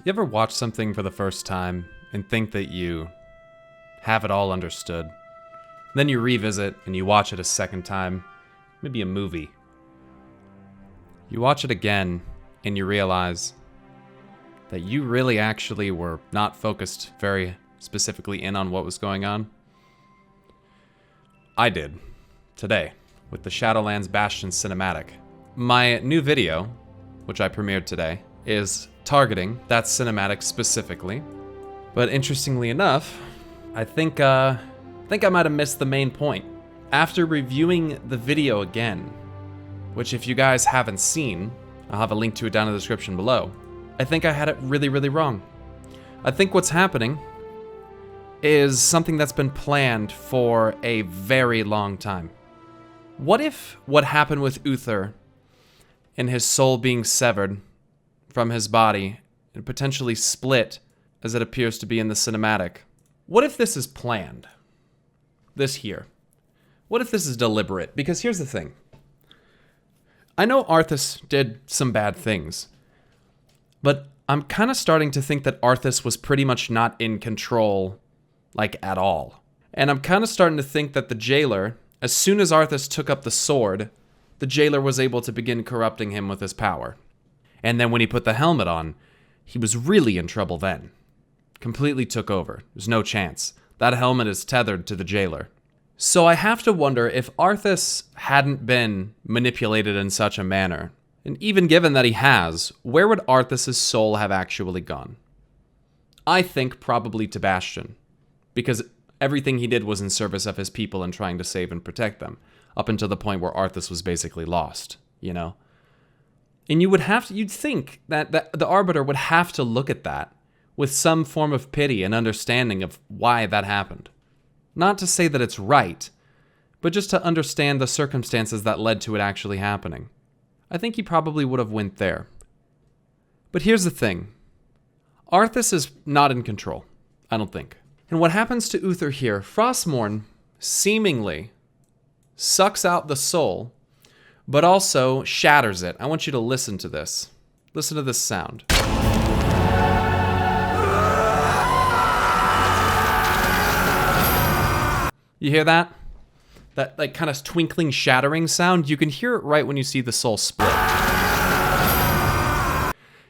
You ever watch something for the first time and think that you have it all understood? Then you revisit and you watch it a second time, maybe a movie. You watch it again and you realize that you really actually were not focused very specifically in on what was going on. I did, today, with the Shadowlands Bastion cinematic. My new video, which I premiered today, is targeting that cinematic specifically. But interestingly enough, I think I might have missed the main point. After reviewing the video again, which if you guys haven't seen, I'll have a link to it down in the description below, I think I had it really, really wrong. I think what's happening is something that's been planned for a very long time. What if what happened with Uther and his soul being severed from his body and potentially split as it appears to be in the cinematic? What if this is planned? This here. What if this is deliberate? Because here's the thing. I know Arthas did some bad things, but I'm kind of starting to think that Arthas was pretty much not in control, like, at all. And I'm kind of starting to think that the jailer, as soon as Arthas took up the sword, the jailer was able to begin corrupting him with his power. And then when he put the helmet on, he was really in trouble then. Completely took over. There's no chance. That helmet is tethered to the jailer. So I have to wonder if Arthas hadn't been manipulated in such a manner, and even given that he has, where would Arthas' soul have actually gone? I think probably to Bastion, because everything he did was in service of his people and trying to save and protect them, up until the point where Arthas was basically lost, you know? And you'd think that the Arbiter would have to look at that with some form of pity and understanding of why that happened. Not to say that it's right, but just to understand the circumstances that led to it actually happening. I think he probably would have went there. But here's the thing. Arthas is not in control, I don't think. And what happens to Uther here, Frostmourne seemingly sucks out the soul, but also shatters it. I want you to listen to this. Listen to this sound. You hear that? That like kind of twinkling, shattering sound? You can hear it right when you see the soul split.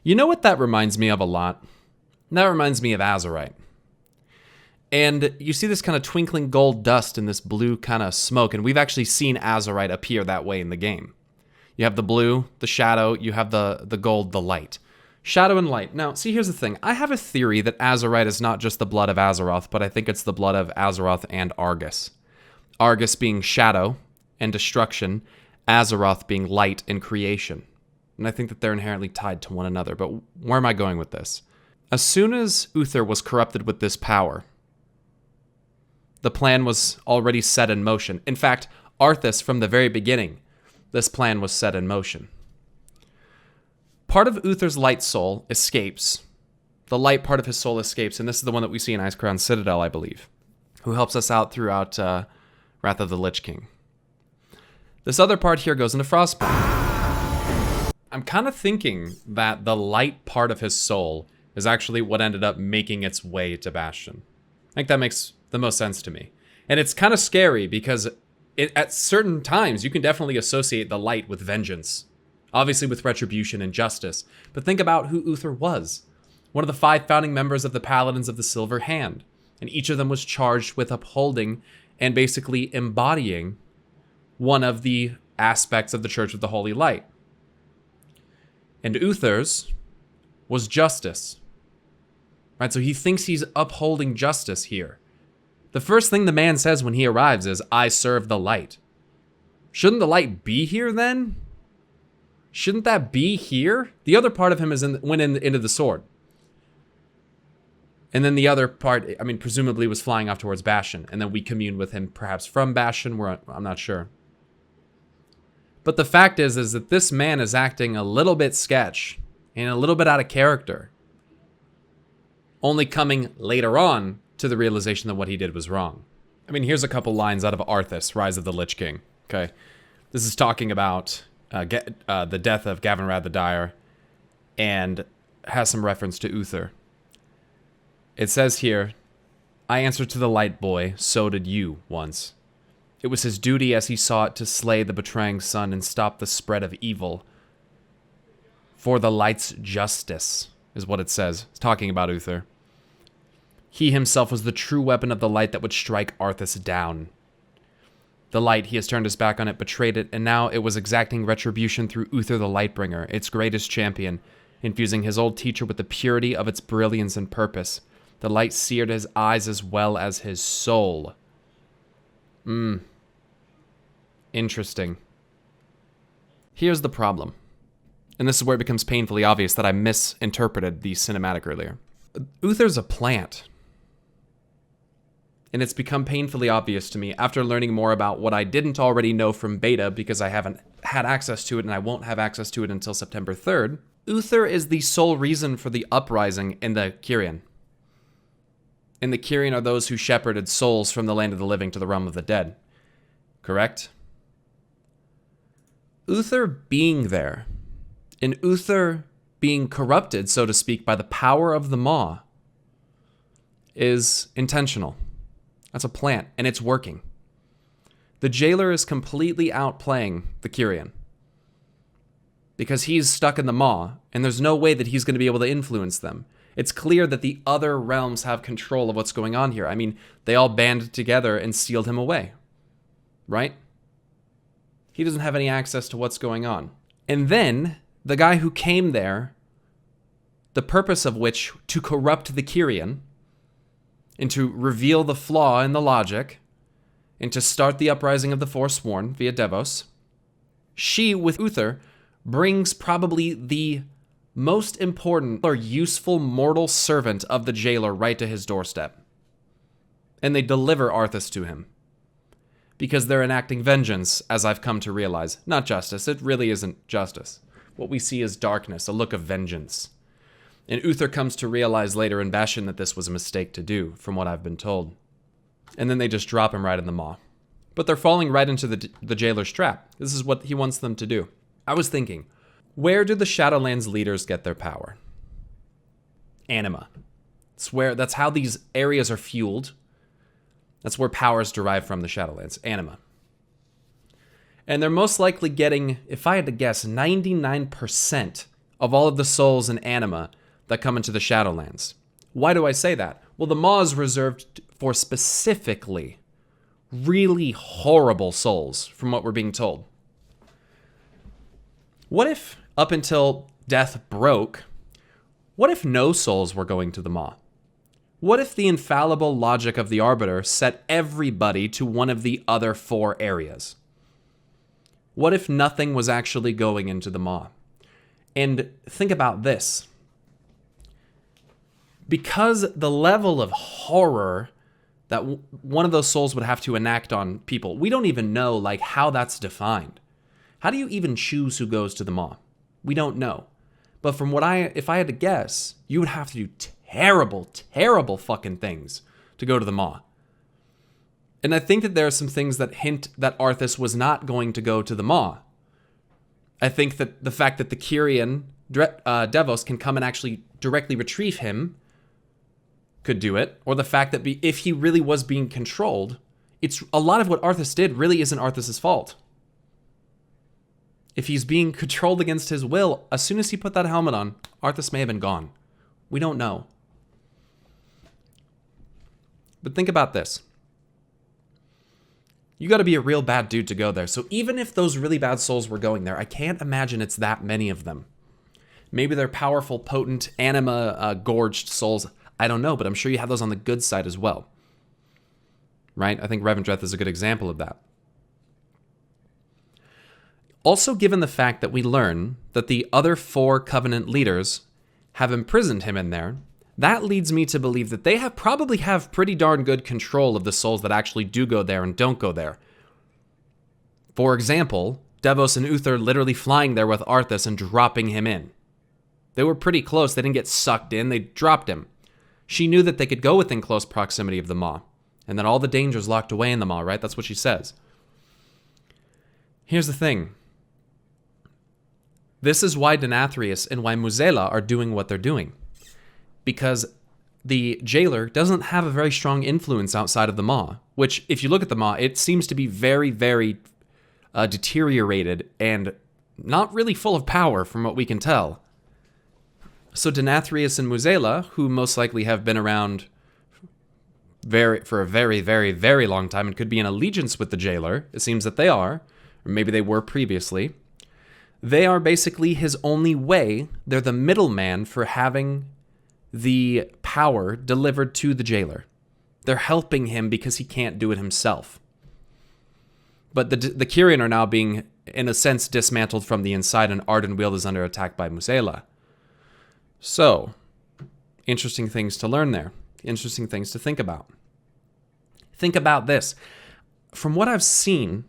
You know what that reminds me of a lot? That reminds me of Azerite. And you see this kind of twinkling gold dust and this blue kind of smoke, and we've actually seen Azerite appear that way in the game. You have the blue, the shadow, you have the gold, the light. Shadow and light. Now, see, here's the thing. I have a theory that Azerite is not just the blood of Azeroth, but I think it's the blood of Azeroth and Argus. Argus being shadow and destruction, Azeroth being light and creation. And I think that they're inherently tied to one another, but where am I going with this? As soon as Uther was corrupted with this power, the plan was already set in motion. In fact, Arthas, from the very beginning, this plan was set in motion. Part of Uther's light soul escapes. The light part of his soul escapes, and this is the one that we see in Icecrown Citadel, I believe, who helps us out throughout Wrath of the Lich King. This other part here goes into Frostmourne. I'm kind of thinking that the light part of his soul is actually what ended up making its way to Bastion. I think that makes the most sense to me. And it's kind of scary because at certain times you can definitely associate the light with vengeance. Obviously with retribution and justice. But think about who Uther was. One of the 5 founding members of the Paladins of the Silver Hand. And each of them was charged with upholding and basically embodying one of the aspects of the Church of the Holy Light. And Uther's was justice. Right, so he thinks he's upholding justice here. The first thing the man says when he arrives is, "I serve the light." Shouldn't the light be here then? Shouldn't that be here? The other part of him went into the sword. And then the other part, I mean, presumably was flying off towards Bastion. And then we communed with him perhaps from Bastion, I'm not sure. But the fact is that this man is acting a little bit sketch and a little bit out of character. Only coming later on to the realization that what he did was wrong. I mean, here's a couple lines out of Arthas, Rise of the Lich King. Okay, this is talking about the death of Gavinrad the Dire, and has some reference to Uther. It says here, I answered to the light boy, so did you once. It was his duty as he saw it to slay the betraying sun and stop the spread of evil. For the light's justice, is what it says. It's talking about Uther. He himself was the true weapon of the light that would strike Arthas down. The light, he has turned his back on it, betrayed it, and now it was exacting retribution through Uther the Lightbringer, its greatest champion, infusing his old teacher with the purity of its brilliance and purpose. The light seared his eyes as well as his soul. Interesting. Here's the problem. And this is where it becomes painfully obvious that I misinterpreted the cinematic earlier. Uther's a plant. And it's become painfully obvious to me after learning more about what I didn't already know from beta because I haven't had access to it and I won't have access to it until September 3rd. Uther is the sole reason for the uprising in the Kyrian. And the Kyrian are those who shepherded souls from the land of the living to the realm of the dead. Correct? Uther being there, and Uther being corrupted, so to speak, by the power of the Maw, is intentional. That's a plant, and it's working. The jailer is completely outplaying the Kyrian. Because he's stuck in the Maw, and there's no way that he's going to be able to influence them. It's clear that the other realms have control of what's going on here. I mean, they all banded together and sealed him away. Right? He doesn't have any access to what's going on. And then, the guy who came there, the purpose of which, to corrupt the Kyrian, and to reveal the flaw in the logic, and to start the uprising of the Forsworn via Devos, she, with Uther, brings probably the most important or useful mortal servant of the jailer right to his doorstep. And they deliver Arthas to him. Because they're enacting vengeance, as I've come to realize. Not justice. It really isn't justice. What we see is darkness, a look of vengeance. And Uther comes to realize later in Bastion that this was a mistake to do, from what I've been told. And then they just drop him right in the maw. But they're falling right into the jailer's trap. This is what he wants them to do. I was thinking, where do the Shadowlands leaders get their power? Anima. That's how these areas are fueled. That's where power is derived from, the Shadowlands. Anima. And they're most likely getting, if I had to guess, 99% of all of the souls and anima that come into the Shadowlands. Why do I say that? Well, the Maw is reserved for specifically really horrible souls, from what we're being told. What if, up until death broke, what if no souls were going to the Maw? What if the infallible logic of the Arbiter set everybody to one of the other 4 areas? What if nothing was actually going into the Maw? And think about this. Because the level of horror that one of those souls would have to enact on people, we don't even know like how that's defined. How do you even choose who goes to the Maw? We don't know. But from what if I had to guess, you would have to do terrible, terrible fucking things to go to the Maw. And I think that there are some things that hint that Arthas was not going to go to the Maw. I think that the fact that the Kyrian Devos can come and actually directly retrieve him could do it, or the fact that if he really was being controlled, it's a lot of what Arthas did really isn't Arthas' fault. If he's being controlled against his will, as soon as he put that helmet on, Arthas may have been gone. We don't know. But think about this. You gotta be a real bad dude to go there. So even if those really bad souls were going there, I can't imagine it's that many of them. Maybe they're powerful, potent, anima-gorged souls. I don't know, but I'm sure you have those on the good side as well. Right? I think Revendreth is a good example of that. Also, given the fact that we learn that the other 4 Covenant leaders have imprisoned him in there, that leads me to believe that they probably have pretty darn good control of the souls that actually do go there and don't go there. For example, Devos and Uther literally flying there with Arthas and dropping him in. They were pretty close. They didn't get sucked in. They dropped him. She knew that they could go within close proximity of the Maw, and that all the danger's locked away in the Maw, right? That's what she says. Here's the thing. This is why Denathrius and why Muzela are doing what they're doing. Because the jailer doesn't have a very strong influence outside of the Maw, which, if you look at the Maw, it seems to be very, very deteriorated and not really full of power from what we can tell. So Denathrius and Muzela, who most likely have been around for a very, very, very long time and could be in allegiance with the jailer, it seems that they are, or maybe they were previously, they are basically his only way. They're the middleman for having the power delivered to the jailer. They're helping him because he can't do it himself. But the Kyrian are now being, in a sense, dismantled from the inside, and Ardenweald is under attack by Muzela. So, interesting things to learn there. Interesting things to think about. Think about this. From what I've seen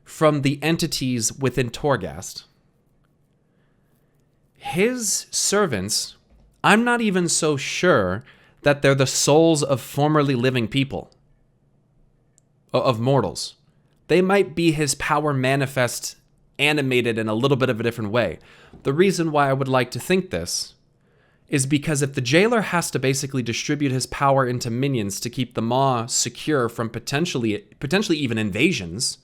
from the entities within Torghast, his servants, I'm not even so sure that they're the souls of formerly living people, of mortals. They might be his power manifest, animated in a little bit of a different way. The reason why I would like to think this is because if the jailer has to basically distribute his power into minions to keep the Maw secure from potentially even invasions,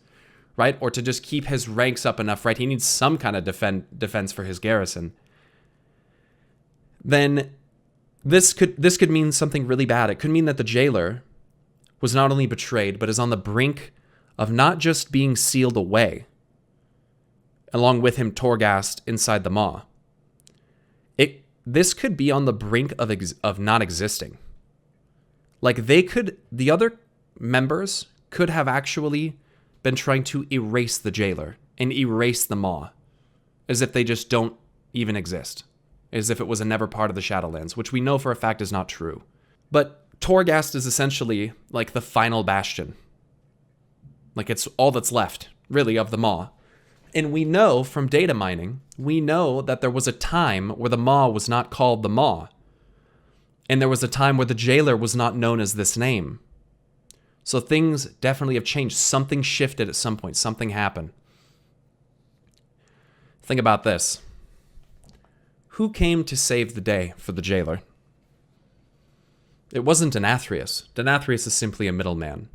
right? Or to just keep his ranks up enough, right? He needs some kind of defense for his garrison. Then this could mean something really bad. It could mean that the jailer was not only betrayed, but is on the brink of not just being sealed away, along with him Torghast inside the Maw. This could be on the brink of not existing. Like the other members could have actually been trying to erase the jailer and erase the Maw, as if they just don't even exist, as if it was never part of the Shadowlands, which we know for a fact is not true. But Torghast is essentially like the final bastion. Like it's all that's left, really, of the Maw. And we know from data mining, we know that there was a time where the Maw was not called the Maw. And there was a time where the jailer was not known as this name. So things definitely have changed. Something shifted at some point. Something happened. Think about this. Who came to save the day for the jailer? It wasn't Denathrius. Denathrius is simply a middleman.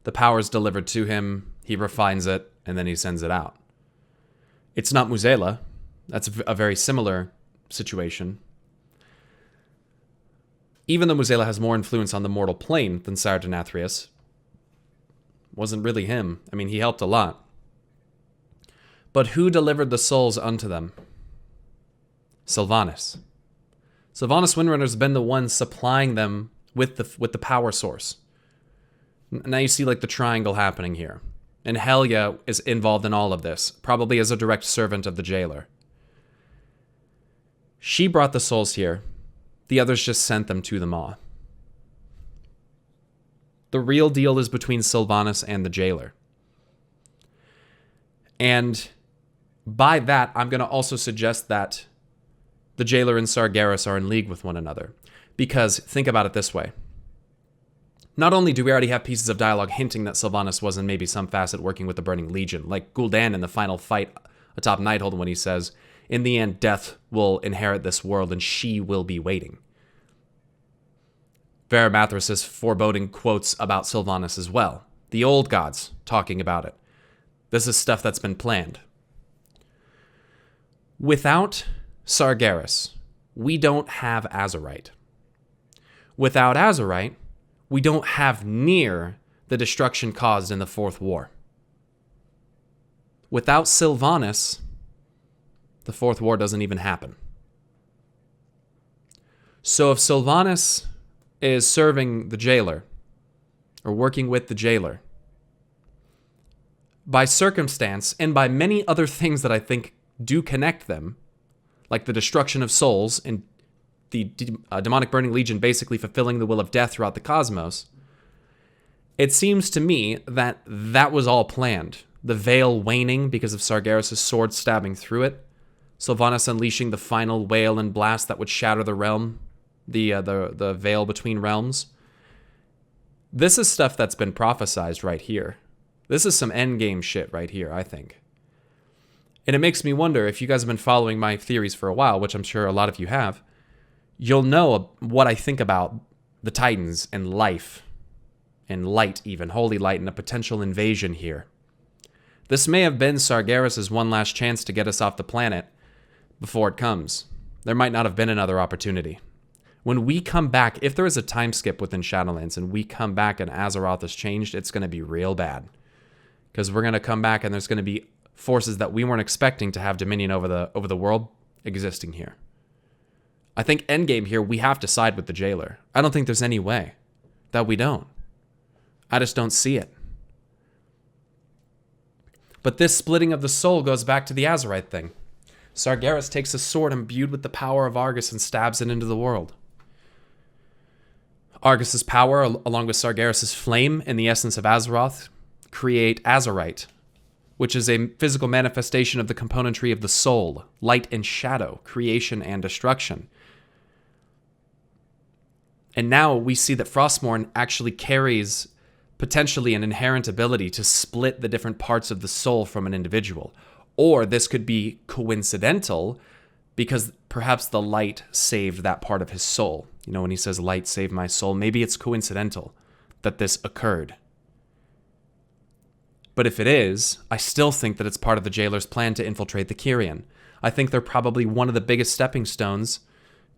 The power is delivered to him, he refines it, and then he sends it out. It's not Muzela. That's a very similar situation. Even though Muzela has more influence on the mortal plane than Sire Denathrius, wasn't really him. I mean, he helped a lot. But who delivered the souls unto them? Sylvanas. Sylvanas Windrunner's been the one supplying them with the power source. Now you see like the triangle happening here. And Helya is involved in all of this, probably as a direct servant of the jailer. She brought the souls here. The others just sent them to the Maw. The real deal is between Sylvanas and the jailer. And by that, I'm going to also suggest that the jailer and Sargeras are in league with one another. Because think about it this way. Not only do we already have pieces of dialogue hinting that Sylvanas was in maybe some facet working with the Burning Legion, like Gul'dan in the final fight atop Nighthold when he says, in the end, death will inherit this world and she will be waiting. Pyromancer foreboding quotes about Sylvanas as well. The old gods talking about it. This is stuff that's been planned. Without Sargeras, we don't have Azerite. Without Azerite, we don't have near the destruction caused in the Fourth War. Without Sylvanas, the Fourth War doesn't even happen. So if Sylvanas is serving the jailer, or working with the jailer, by circumstance, and by many other things that I think do connect them, like the destruction of souls and the demonic Burning Legion basically fulfilling the will of death throughout the cosmos, it seems to me that that was all planned. The veil waning because of Sargeras' sword stabbing through it, Sylvanas unleashing the final wail and blast that would shatter the realm, the veil between realms. This is stuff that's been prophesized right here. This is some endgame shit right here, I think. And it makes me wonder, if you guys have been following my theories for a while, which I'm sure a lot of you have, you'll know what I think about the Titans and life, and light even, holy light, and a potential invasion here. This may have been Sargeras' one last chance to get us off the planet before it comes. There might not have been another opportunity. When we come back, if there is a time skip within Shadowlands and we come back and Azeroth has changed, it's going to be real bad. Because we're going to come back and there's going to be forces that we weren't expecting to have dominion over the world existing here. I think endgame here, we have to side with the jailer. I don't think there's any way that we don't. I just don't see it. But this splitting of the soul goes back to the Azerite thing. Sargeras takes a sword imbued with the power of Argus and stabs it into the world. Argus's power, along with Sargeras' flame and the essence of Azeroth, create Azerite, which is a physical manifestation of the componentry of the soul, light and shadow, creation and destruction. And now we see that Frostmourne actually carries potentially an inherent ability to split the different parts of the soul from an individual. Or this could be coincidental because perhaps the light saved that part of his soul. You know, when he says, light saved my soul, maybe it's coincidental that this occurred. But if it is, I still think that it's part of the jailer's plan to infiltrate the Kyrian. I think they're probably one of the biggest stepping stones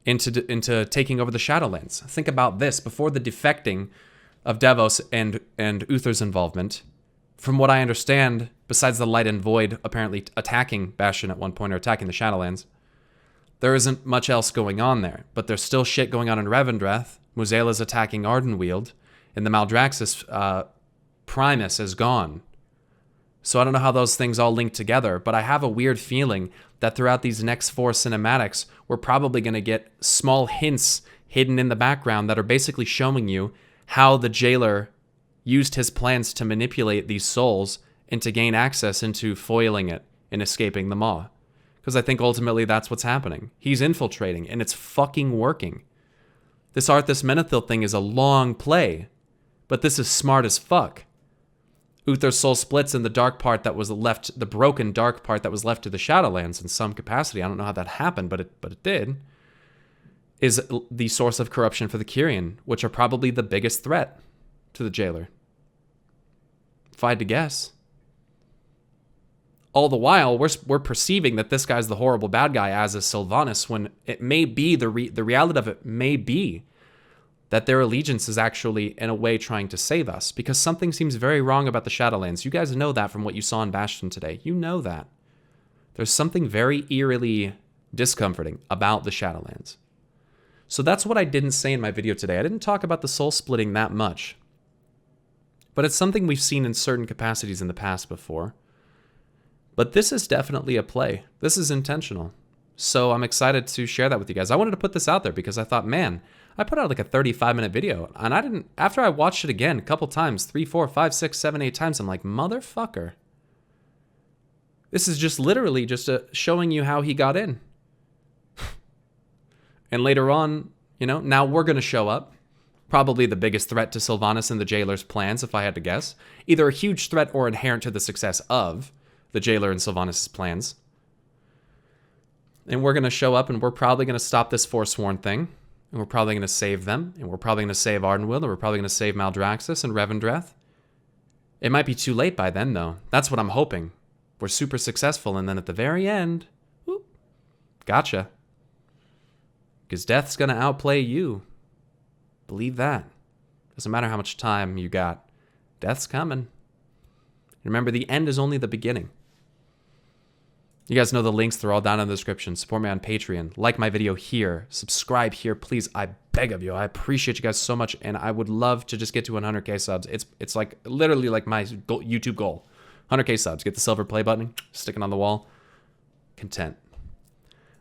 into taking over the Shadowlands. Think about this. Before the defecting of Devos and Uther's involvement, from what I understand, besides the Light and Void apparently attacking Bastion at one point, or attacking the Shadowlands, there isn't much else going on there. But there's still shit going on in Revendreth. Muzela's attacking Ardenweald, and the Maldraxxus Primus is gone. So I don't know how those things all link together, but I have a weird feeling that throughout these next 4 cinematics, we're probably going to get small hints hidden in the background that are basically showing you how the jailer used his plans to manipulate these souls and to gain access into foiling it and escaping the Maw. Because I think ultimately that's what's happening. He's infiltrating, and it's fucking working. This Arthas Menethil thing is a long play, but this is smart as fuck. Uther's soul splits, and the dark part that was left, the broken dark part that was left to the Shadowlands in some capacity, I don't know how that happened, but it did, is the source of corruption for the Kyrian, which are probably the biggest threat to the jailer. If I had to guess. All the while, we're perceiving that this guy's the horrible bad guy, as is Sylvanas, when it may be, the reality of it may be that their allegiance is actually, in a way, trying to save us, because something seems very wrong about the Shadowlands. You guys know that from what you saw in Bastion today. You know that. There's something very eerily discomforting about the Shadowlands. So that's what I didn't say in my video today. I didn't talk about the soul splitting that much. But it's something we've seen in certain capacities in the past before. But this is definitely a play. This is intentional. So I'm excited to share that with you guys. I wanted to put this out there because I thought, man, I put out like a 35-minute video, and I didn't, after I watched it again a couple times, 3, 4, 5, 6, 7, 8 times, I'm like, motherfucker. This is just literally just showing you how he got in. And later on, you know, now we're going to show up. Probably the biggest threat to Sylvanas and the jailer's plans, if I had to guess. Either a huge threat or inherent to the success of the jailer and Sylvanas' plans. And we're going to show up, and we're probably going to stop this Forsworn thing. And we're probably going to save them. And we're probably going to save Ardenweald. And we're probably going to save Maldraxxus and Revendreth. It might be too late by then, though. That's what I'm hoping. We're super successful, and then at the very end, whoop, gotcha. Because death's going to outplay you. Believe that. Doesn't matter how much time you got. Death's coming. Remember, the end is only the beginning. You guys know the links. They're all down in the description. Support me on Patreon. Like my video here. Subscribe here, please. I beg of you. I appreciate you guys so much, and I would love to just get to 100K subs. It's like literally like my YouTube goal. 100K subs. Get the silver play button. Stick it on the wall. Content.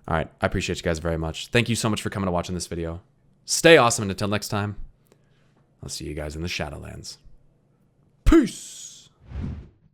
All right. I appreciate you guys very much. Thank you so much for coming and watching this video. Stay awesome, and until next time, I'll see you guys in the Shadowlands. Peace!